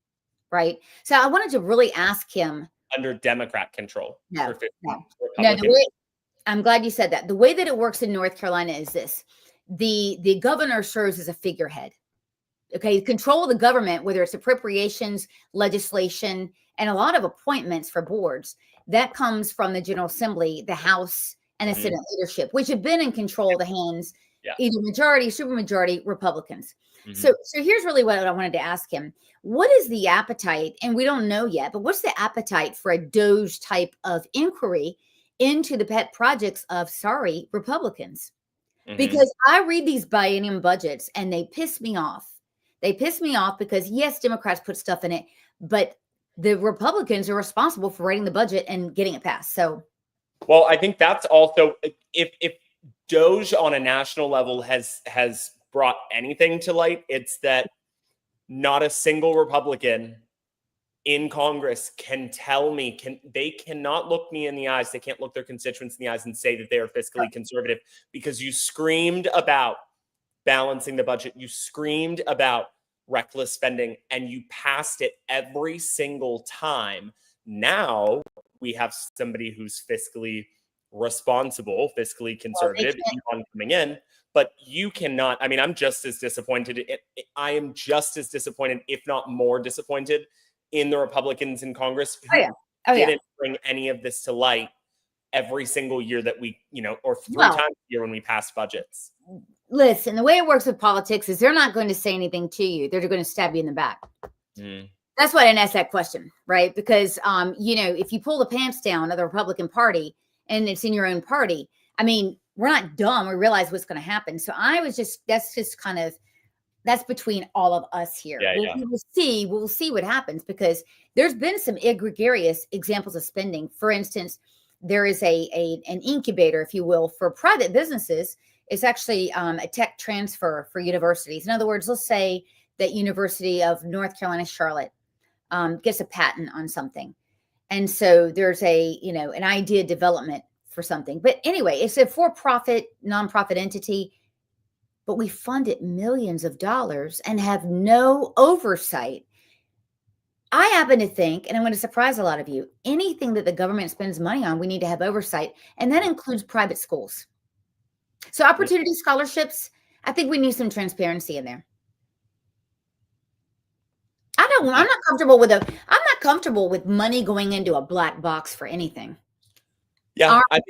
right? So I wanted to really ask him. Under Democrat control. No. I'm glad you said that. The way that it works in North Carolina is this. The governor serves as a figurehead. Okay, control of the government, whether it's appropriations, legislation, and a lot of appointments for boards, that comes from the General Assembly, the House, and the Senate leadership, which have been in control of the hands, either majority, supermajority Republicans. So here's really what I wanted to ask him. What is the appetite, and we don't know yet, but what's the appetite for a DOGE type of inquiry into the pet projects of, Republicans? Because I read these biennium budgets and they piss me off. They piss me off because, yes, Democrats put stuff in it, but the Republicans are responsible for writing the budget and getting it passed. So, well, I think that's also, if DOGE on a national level has brought anything to light, it's that not a single Republican in Congress can tell me, they cannot look me in the eyes. They can't look their constituents in the eyes and say that they are fiscally conservative, because you screamed about balancing the budget. You screamed about reckless spending, and you passed it every single time. Now we have somebody who's fiscally responsible, fiscally conservative, coming in, but you cannot. I mean, I'm just as disappointed. I am just as disappointed, if not more disappointed, in the Republicans in Congress who didn't bring any of this to light every single year that we, or three times a year when we pass budgets. Listen, the way it works with politics is they're not going to say anything to you. They're going to stab you in the back. That's why I didn't ask that question, right? Because, if you pull the pants down of the Republican Party and it's in your own party, I mean, we're not dumb. We realize what's going to happen. So that's between all of us here. We'll see what happens, because there's been some egregious examples of spending. For instance, there is an incubator, if you will, for private businesses. It's actually a tech transfer for universities. In other words, let's say that University of North Carolina, Charlotte gets a patent on something. And so there's an idea development for something. But anyway, it's a for-profit, nonprofit entity, but we fund it millions of dollars and have no oversight. I happen to think, and I'm going to surprise a lot of you, anything that the government spends money on, we need to have oversight. And that includes private schools. So opportunity scholarships, I think we need some transparency in there. I'm not comfortable with money going into a black box for anything. Yeah, I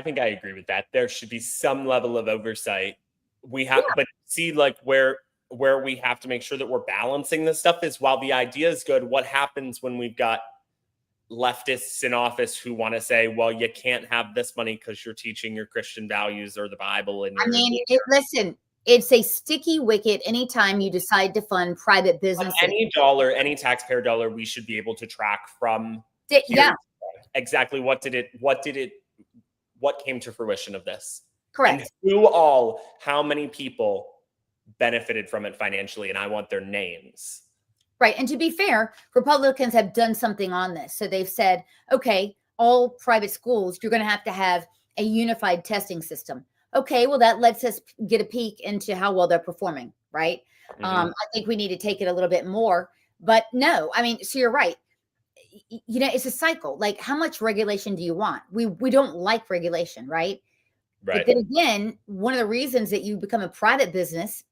think I agree with that. There should be some level of oversight. We have, but see, like where we have to make sure that we're balancing this stuff is, while the idea is good, what happens when we've got leftists in office who want to say, well, you can't have this money because you're teaching your Christian values or the Bible. And listen, it's a sticky wicket anytime you decide to fund private businesses. Any taxpayer dollar, we should be able to track from. Exactly. What came to fruition of this? Correct. And how many people benefited from it financially? And I want their names. Right. And to be fair, Republicans have done something on this. So they've said, okay, all private schools, you're going to have a unified testing system. Okay, well, that lets us get a peek into how well they're performing, right? I think we need to take it a little bit more. But no, I mean, so you're right. It's a cycle. Like, how much regulation do you want? We don't like regulation, right? Right. But then again, one of the reasons that you become a private business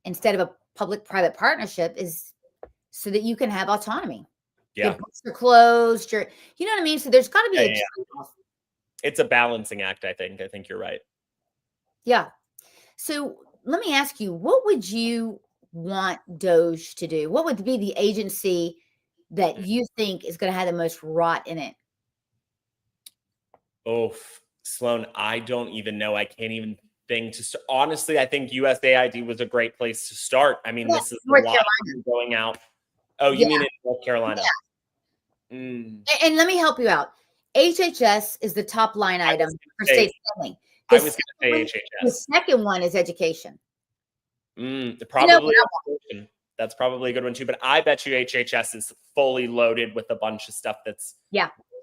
instead of a public-private partnership is so that you can have autonomy. Yeah. Your books are closed. You know what I mean? So there's got to be Yeah, a yeah. trade-off. It's a balancing act, I think. I think you're right. Yeah. So let me ask you, what would you want DOGE to do? What would be the agency that you think is going to have the most rot in it? Oh, Sloan, I don't even know. I can't even think honestly, I think USAID was a great place to start. I mean, Yeah, this is a North lot of people going out. Oh, you Yeah. mean in North Carolina? And let me help you out. HHS is the top line item for say- state spending. I was going to say The HHS. second one is education. Probably education. That's probably a good one too. But I bet you HHS is fully loaded with a bunch of stuff that's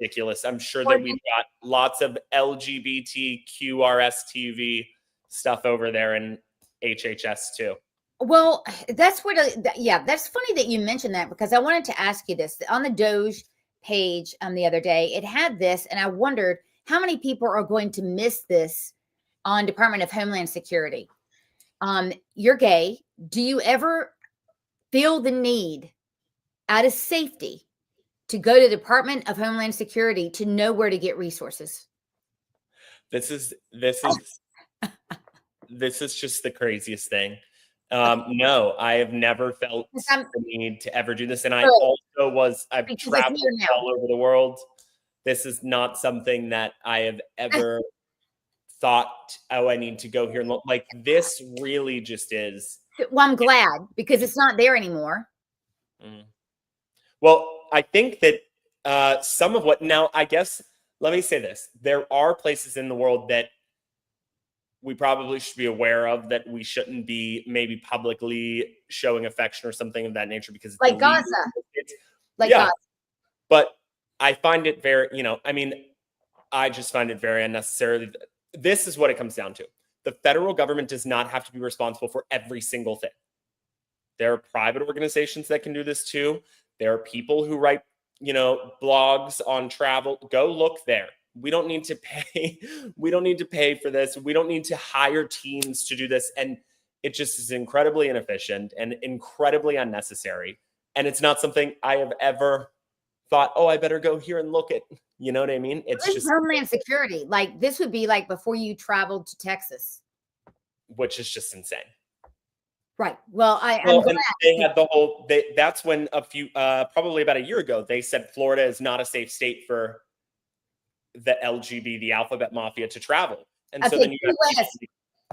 ridiculous. I'm sure that we've got lots of LGBTQRSTV stuff over there in HHS too. Well, that's what, that's funny that you mentioned that, because I wanted to ask you this. On the DOGE page the other day, it had this, and I wondered how many people are going to miss this on Department of Homeland Security. You're gay. Do you ever feel the need out of safety to go to the Department of Homeland Security to know where to get resources? This is just the craziest thing. No, I have never felt the need to ever do this. And I've traveled all over the world. This is not something that I have ever thought, oh, I need to go here and look. Like, this really just is. Well, I'm glad, because it's not there anymore. Well, I think that some of what, now, I guess, let me say this. There are places in the world that we probably should be aware of that we shouldn't be maybe publicly showing affection or something of that nature, because it's like illegal. Gaza. Gaza. But I find it very, I just find it very unnecessary. This is what it comes down to. The federal government does not have to be responsible for every single thing. There are private organizations that can do this too. There are people who write, blogs on travel. Go look there. We don't need to pay. We don't need to pay for this. We don't need to hire teams to do this. And it just is incredibly inefficient and incredibly unnecessary. And it's not something I have ever thought, oh, I better go here and look at. You know what I mean? It's just Homeland Security. Like, this would be like before you traveled to Texas, which is just insane. Right. Well, I'm glad. They had that's when probably about a year ago, they said Florida is not a safe state for the LGB, the alphabet mafia, to travel. And so then you got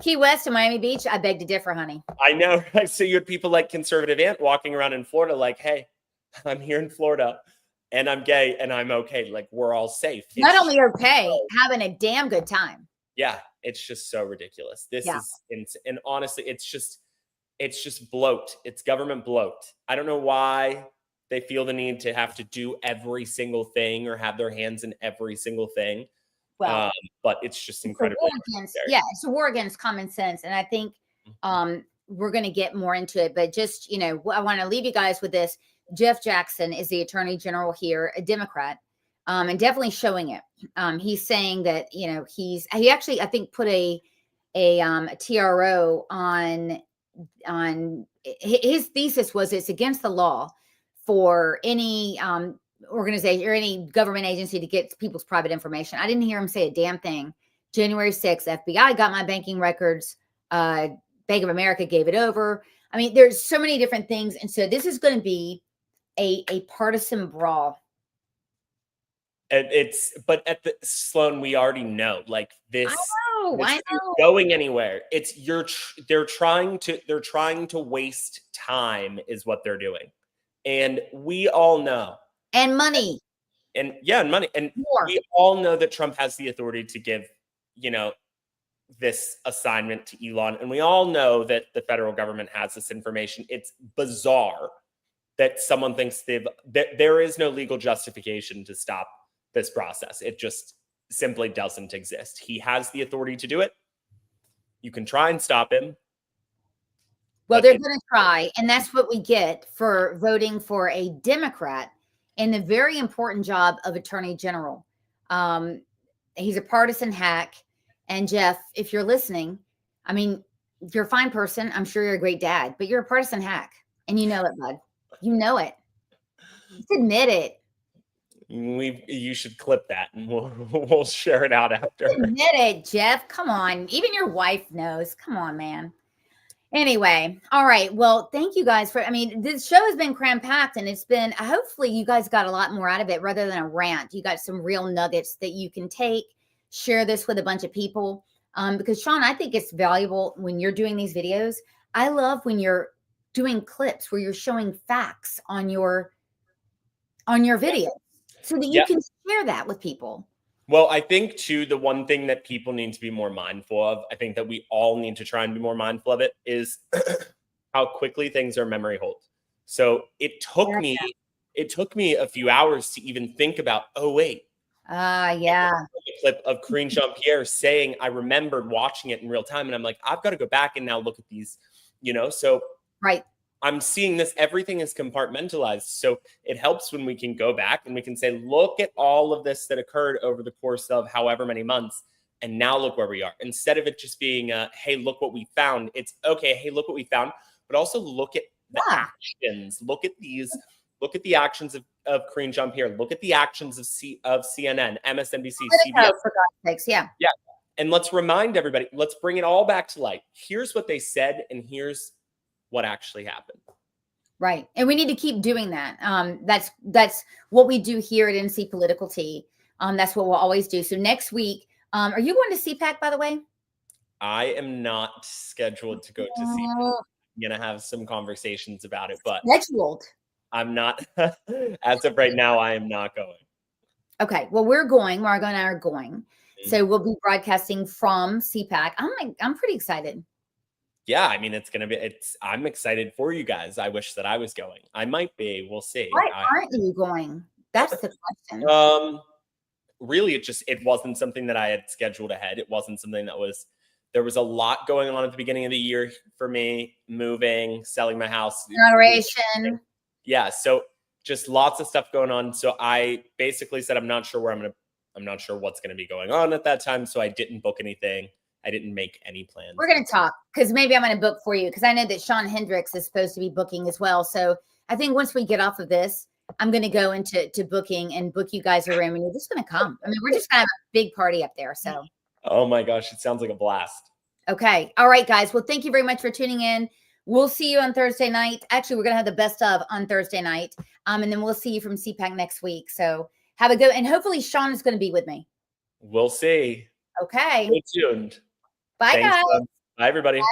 Key West and Miami Beach. I beg to differ, honey. I know. Right? So you had people like Conservative Ant walking around in Florida like, hey, I'm here in Florida and I'm gay and I'm okay. Like, we're all safe. Not only okay, having a damn good time. Yeah. It's just so ridiculous. This is insane. And honestly, it's just bloat. It's government bloat. I don't know why they feel the need to have to do every single thing or have their hands in every single thing. Well, but it's just incredibly it's a war against common sense. And I think we're going to get more into it. But just, I want to leave you guys with this. Jeff Jackson is the Attorney General here, a Democrat, and definitely showing it. He's saying that, he actually, I think, put a TRO on his thesis was it's against the law for any organization or any government agency to get people's private information. I didn't hear him say a damn thing. January 6th, FBI got my banking records. Bank of America gave it over. I mean, there's so many different things. And so this is going to be a partisan brawl. But at the Sloan, we already know, like, this. I know. Going anywhere. They're trying to waste time is what they're doing. And we all know. And money. And money. And more. We all know that Trump has the authority to give, this assignment to Elon. And we all know that the federal government has this information. It's bizarre that someone thinks there is no legal justification to stop this process. It just simply doesn't exist. He has the authority to do it. You can try and stop him. Well, they're going to try. And that's what we get for voting for a Democrat in the very important job of Attorney General. He's a partisan hack. And Jeff, if you're listening, I mean, you're a fine person. I'm sure you're a great dad, but you're a partisan hack. And you know it, bud. You know it. Just admit it. You should clip that and we'll share it out after. Admit it, Jeff. Come on. Even your wife knows. Come on, man. Anyway, all right. Well, thank you guys I mean, this show has been cram packed and it's been, hopefully you guys got a lot more out of it rather than a rant. You got some real nuggets that you can take, share this with a bunch of people. Because Sean, I think it's valuable when you're doing these videos. I love when you're doing clips where you're showing facts on your video so that you can share that with people. Well, I think too, the one thing that people need to be more mindful of, I think that we all need to try and be more mindful of it, is how quickly things are memory hold. So it took me a few hours to even think about, oh wait. Yeah. A clip of Karine Jean-Pierre saying, I remembered watching it in real time. And I'm like, I've got to go back and now look at these, so right. I'm seeing this, everything is compartmentalized. So it helps when we can go back and we can say, look at all of this that occurred over the course of however many months. And now look where we are. Instead of it just being, hey, look what we found. It's okay. Hey, look what we found. But also look at the actions. Look at the actions of Karine Jean-Pierre. Look at the actions of CNN, MSNBC, CBS. For God's sakes, yeah. Yeah. And let's remind everybody, let's bring it all back to light. Here's what they said, and here's what actually happened. Right. And we need to keep doing that. That's what we do here at NC Political Tea. That's what we'll always do. So next week, are you going to CPAC, by the way? I am not scheduled to go to CPAC. I'm going to have some conversations about it, but scheduled. I'm not, as of right now, I am not going. Okay. Well, we're going. Margot and I are going. So we'll be broadcasting from CPAC. I'm pretty excited. Yeah, I mean, I'm excited for you guys. I wish that I was going. I might be. We'll see. Why aren't you going? That's the question. Really, it wasn't something that I had scheduled ahead. It wasn't something there was a lot going on at the beginning of the year for me, moving, selling my house. Inauguration. Yeah. So just lots of stuff going on. So I basically said, I'm not sure what's going to be going on at that time. So I didn't book anything. I didn't make any plans. We're going to talk because maybe I'm going to book for you because I know that Sean Hendricks is supposed to be booking as well. So I think once we get off of this, I'm going to go into booking and book you guys a room and you're just going to come. I mean, we're just going to have a big party up there. So. Oh my gosh, it sounds like a blast. Okay. All right, guys. Well, thank you very much for tuning in. We'll see you on Thursday night. Actually, we're going to have the best of on Thursday night. And then we'll see you from CPAC next week. So have a good, and hopefully Sean is going to be with me. We'll see. Okay. Stay tuned. Bye, guys. Bye, everybody. Bye.